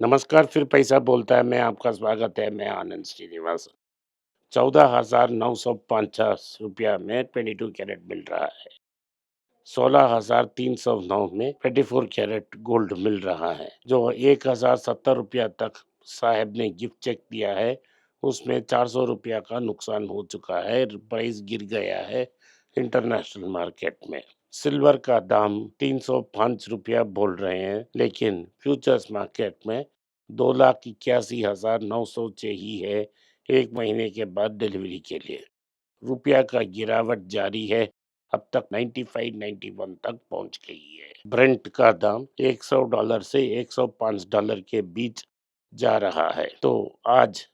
नमस्कार, फिर पैसा बोलता है, मैं आपका स्वागत है, मैं आनंद श्रीनिवास। 14,950 रुपया में 22 कैरेट मिल रहा है। 16,309 में 24 कैरेट गोल्ड मिल रहा है। जो 1,070 रुपया तक साहब ने गिफ्ट चेक दिया है, उसमें 400 रुपया का नुकसान हो चुका है, प्राइस गिर गया है इंटरनेशनल मार्केट में। सिल्वर का दाम 305 रुपया बोल रहे हैं, लेकिन फ्यूचर्स मार्केट में 2,81,900 चाहिए है एक महीने के बाद डिलीवरी के लिए। रुपया का गिरावट जारी है, अब तक 95-91 तक पहुंच गई है। ब्रेंट का दाम $100 से $105 के बीच जा रहा है। तो आज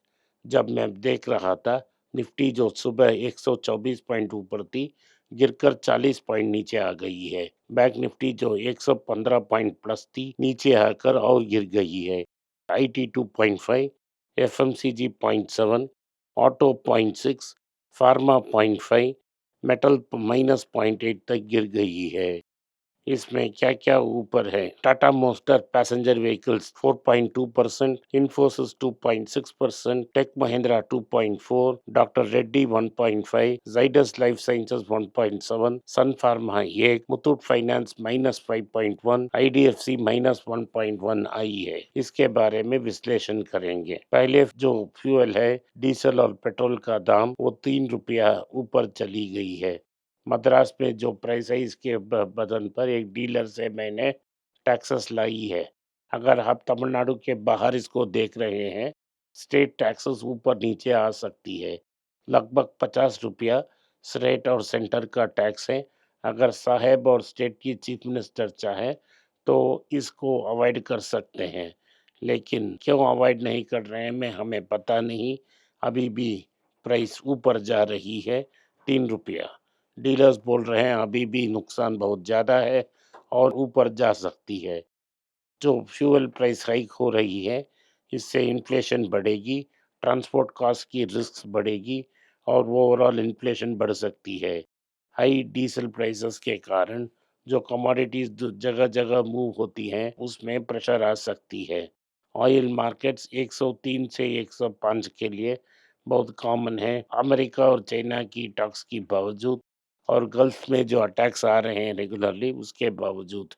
जब मैं देख रहा था, निफ्टी जो सुबह 124 पॉइंट ऊपर थी, गिरकर 40 पॉइंट नीचे आ गई है। बैंक निफ्टी जो 115 पॉइंट प्लस थी, नीचे आकर और गिर गई है। IT 2.5, FMCG 0.7, auto 0.6, pharma 0.5, metal -0.8 तक गिर गई है। इसमें क्या-क्या ऊपर है? Tata motor passenger vehicles 4.2%, Infosys 2.6%, tech Mahindra 2.4, doctor Reddy 1.5, Zydus life sciences 1.7, sun pharma 1, Muthoot finance -5.1, IDFC -1.1 आई है। इसके बारे में विश्लेषण करेंगे। पहले जो फ्यूल है, डीजल और पेट्रोल का दाम वो 3 रुपया ऊपर चली गई है। मद्रास में जो प्राइस है, इसके बदन पर एक डीलर से मैंने टैक्सेस लाई है। अगर आप तमिलनाडु के बाहर इसको देख रहे हैं, स्टेट टैक्सेस ऊपर नीचे आ सकती है। लगभग 50 रुपया स्टेट और सेंटर का टैक्स है। अगर साहब और स्टेट की चीफ मिनिस्टर चाहे तो इसको अवॉइड कर सकते हैं, लेकिन क्यों अवॉइड नहीं कर रहे हैं मैं हमें पता नहीं। अभी भी प्राइस ऊपर जा रही है, 3 रुपया। डीलर्स बोल रहे हैं अभी भी नुकसान बहुत ज़्यादा है और ऊपर जा सकती है। जो फ्यूल प्राइस हाइक हो रही है, इससे इन्फ्लेशन बढ़ेगी, ट्रांसपोर्ट कॉस्ट की रिस्क बढ़ेगी और ओवरऑल इन्फ्लेशन बढ़ सकती है। हाई डीजल प्राइसेस के कारण जो कमोडिटीज जगह-जगह मूव होती हैं, उसमें प्रेशर आ सकती है। ऑयल मार्केट्स 103 से 105 के लिए बहुत कॉमन है। अमेरिका और चाइना की टॉक्स के बावजूद और गल्फ में जो अटैक्स आ रहे हैं रेगुलरली, उसके बावजूद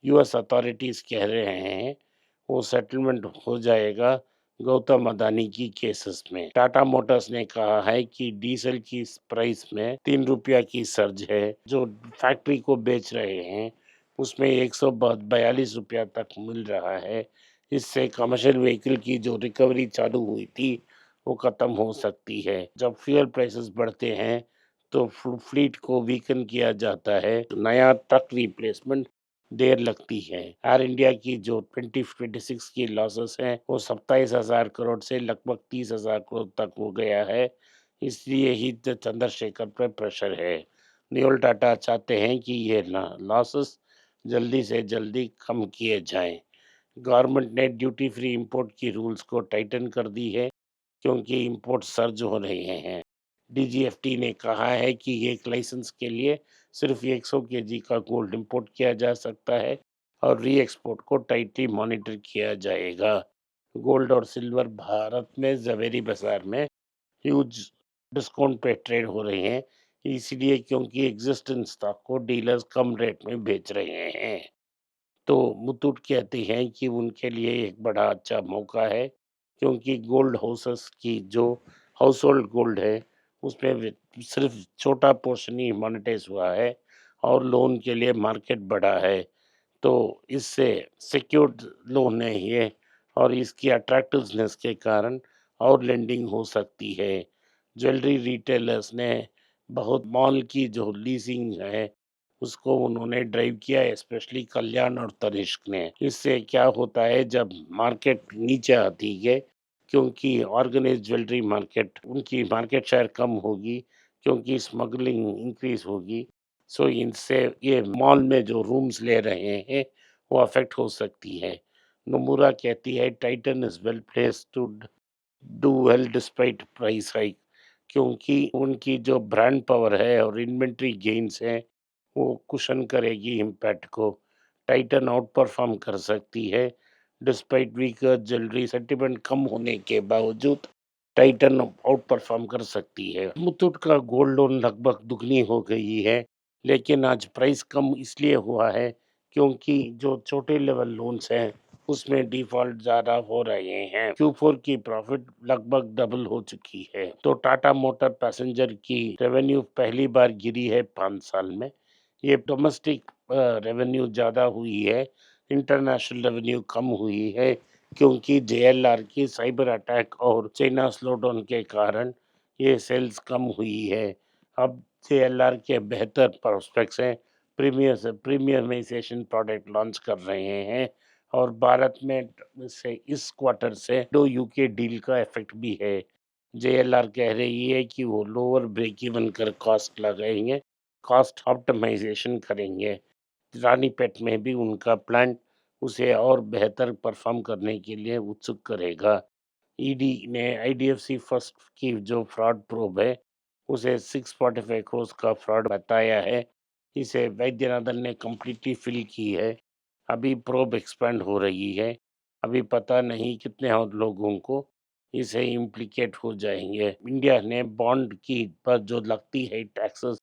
यूएस अथॉरिटीज कह रहे हैं वो सेटलमेंट हो जाएगा गौतम अदानी की केसेस में। टाटा मोटर्स ने कहा है कि डीजल की प्राइस में 3 रुपया की सर्ज है। जो फैक्ट्री को बेच रहे हैं उसमें 142 रुपया तक मिल रहा है। इससे कमर्शियल व्हीकल की जो रिकवरी चालू हुई थी वो खत्म हो सकती है। जब फ्यूल प्राइसेस बढ़ते हैं तो फ्लीट को वीकन किया जाता है। नया ट्रक रिप्लेसमेंट देर लगती है। एयर इंडिया की जो 2026 की लॉसेस हैं वो 27,000 करोड़ से लगभग 30,000 करोड़ तक हो गया है। इसलिए ही चंद्रशेखर पर प्रेशर है। नियोल टाटा चाहते हैं कि ये लॉसेस जल्दी से जल्दी कम किए जाएं। गवर्नमेंट ने ड्यूटी फ्री इंपोर्ट की रूल्स को टाइटन कर दी है, क्योंकि इंपोर्ट सर्ज हो रहे हैं। डीजीएफटी ने कहा है कि एक लाइसेंस के लिए सिर्फ 100 केजी का गोल्ड इंपोर्ट किया जा सकता है और री एक्सपोर्ट को टाइटली मॉनिटर किया जाएगा। गोल्ड और सिल्वर भारत में जवेरी बाजार में ह्यूज डिस्काउंट पे ट्रेड हो रहे हैं, इसलिए क्योंकि एग्जिस्टिंग स्टॉक को डीलर्स कम रेट में बेच रहे हैं। तो मुथूट कहते हैं कि उनके लिए एक बड़ा अच्छा मौका है, क्योंकि गोल्ड हाउसेस की जो हाउस होल्ड गोल्ड है उसमें सिर्फ छोटा पोर्शन ही मोनेटाइज हुआ है और लोन के लिए मार्केट बड़ा है। तो इससे सिक्योर्ड लोन है ये और इसकी अट्रैक्टिवनेस के कारण और लेंडिंग हो सकती है। ज्वेलरी रिटेलर्स ने बहुत मॉल की जो लीजिंग है उसको उन्होंने ड्राइव किया है, स्पेशली कल्याण और तनिष्क ने। इससे क्या होता है जब मार्केट नीचे आती है, क्योंकि ऑर्गेनाइज्ड ज्वेलरी मार्केट उनकी मार्केट शेयर कम होगी, क्योंकि स्मगलिंग इंक्रीज होगी। सो इनसे ये मॉल में जो रूम्स ले रहे हैं वो अफेक्ट हो सकती है। नोमुरा कहती है Titan is well placed to do well despite price hike, क्योंकि उनकी जो ब्रांड पावर है और इन्वेंट्री गेन्स हैं वो कुशन करेगी इम्पैक्ट को। टाइटन आउट परफॉर्म कर सकती है। डिस्पाइट वीकर ज्वेलरी सेंटिमेंट कम होने के बावजूद टाइटन आउट परफॉर्म कर सकती है। मुथूट का गोल्ड लोन लगभग दुगनी हो गई है, लेकिन आज प्राइस कम इसलिए हुआ है क्योंकि जो छोटे लेवल लोन्स हैं उसमें डिफॉल्ट ज़्यादा हो रहे हैं। Q4 की प्रॉफिट लगभग डबल हो चुकी है। तो टाटा मोटर पैसेंजर की रेवेन्यू पहली बार गिरी है 5 साल में। ये डोमेस्टिक रेवेन्यू ज़्यादा हुई है, इंटरनेशनल रेवेन्यू कम हुई है क्योंकि JLR की साइबर अटैक और चाइना स्लोडाउन के कारण ये सेल्स कम हुई है। अब JLR के बेहतर प्रोस्पेक्ट्स हैं, प्रीमियमाइजेशन प्रोडक्ट लॉन्च कर रहे हैं और भारत में से इस क्वार्टर से दो यूके डील का इफेक्ट भी है। JLR कह रही है कि वो लोअर ब्रेक इवन कर कॉस्ट लगाएंगे, कॉस्ट ऑप्टिमाइजेशन करेंगे। रानीपेट में भी उनका प्लांट उसे और बेहतर परफॉर्म करने के लिए उत्सुक करेगा। ईडी ने IDFC फर्स्ट की जो फ्रॉड प्रोब है उसे 645 करोड़ का फ्रॉड बताया है। इसे वैद्यनाथन ने कंप्लीटली फिल की है। अभी प्रोब एक्सपेंड हो रही है। अभी पता नहीं कितने और लोगों को इसे इम्प्लीकेट हो जाएंगे। इंडिया ने बॉन्ड की पर जो लगती है टैक्सेस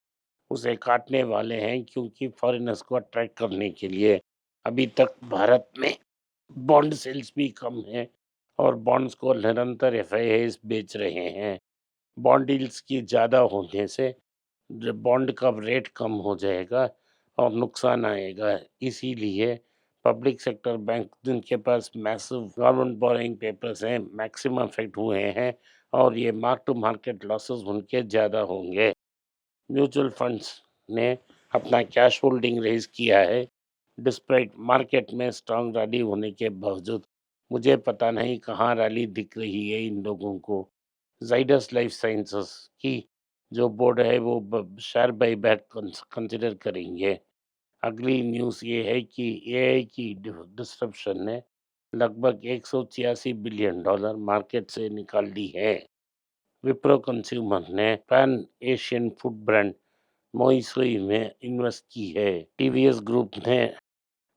उसे काटने वाले हैं क्योंकि फॉरेनर्स को अट्रैक्ट करने के लिए। अभी तक भारत में बॉन्ड सेल्स भी कम है और बॉन्ड्स को निरंतर FIIs बेच रहे हैं। बॉन्ड डील्स की ज़्यादा होने से बॉन्ड का रेट कम हो जाएगा और नुकसान आएगा। इसीलिए पब्लिक सेक्टर बैंक जिनके पास मैसिव गवर्नमेंट बोरिंग पेपर्स हैं मैक्सिमम इफेक्ट हुए हैं और ये मार्क टू मार्केट लॉसेस उनके ज़्यादा होंगे। म्यूचुअल फंड्स ने अपना कैश होल्डिंग रेज किया है डिस्पाइट मार्केट में स्ट्रांग रैली होने के बावजूद। मुझे पता नहीं कहाँ रैली दिख रही है इन लोगों को। जाइडस लाइफ साइंसेस की जो बोर्ड है वो शेयर बाईबैक कंसिडर करेंगे। अगली न्यूज़ ये है कि AI की डिस्ट्रप्शन ने लगभग $186 बिलियन मार्केट से निकाल दी है। विप्रो कंज्यूमर ने पैन एशियन फूड ब्रांड मोइसुई में इन्वेस्ट की है। TVS ग्रुप ने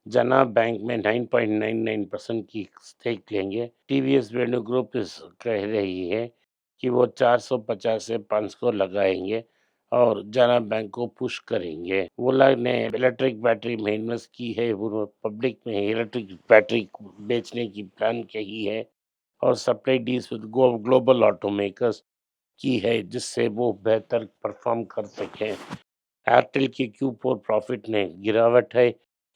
जना बैंक में 9.99% की स्टेक लेंगे। TVS वेन्यू ग्रुप इस कह रही है कि वो 450 से 500 लगाएंगे और जना बैंक को पुश करेंगे। ओला ने इलेक्ट्रिक बैटरी में इन्वेस्ट की है। वो पब्लिक में इलेक्ट्रिक बैटरी बेचने की प्लान कही है और सप्लाई डील्स विद ग्लोबल ऑटोमेकर्स की है जिससे वो बेहतर परफॉर्म कर सकें। एयरटेल की Q4 प्रॉफिट में गिरावट है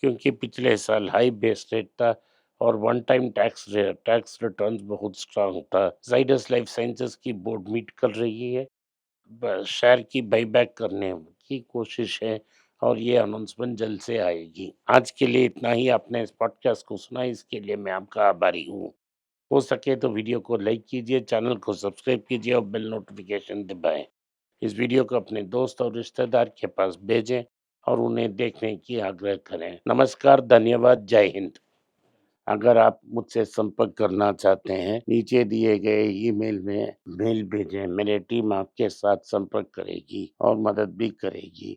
क्योंकि पिछले साल हाई बेस रेट था और वन टाइम टैक्स रिटर्न्स बहुत स्ट्रांग था। जाइडस लाइफ साइंसेस की बोर्ड मीट कर रही है। शेयर की बाईबैक करने की कोशिश है और ये अनाउंसमेंट जल्द से आएगी। आज के लिए इतना ही। आपने इस पॉडकास्ट को सुना, इसके लिए मैं आपका आभारी हूँ। हो सके तो वीडियो को लाइक कीजिए, चैनल को सब्सक्राइब कीजिए और बेल नोटिफिकेशन दबाएं। इस वीडियो को अपने दोस्त और रिश्तेदार के पास भेजें और उन्हें देखने की आग्रह करें। नमस्कार, धन्यवाद, जय हिंद। अगर आप मुझसे संपर्क करना चाहते हैं, नीचे दिए गए ईमेल में मेल भेजें। मेरी टीम आपके साथ संपर्क करेगी और मदद भी करेगी।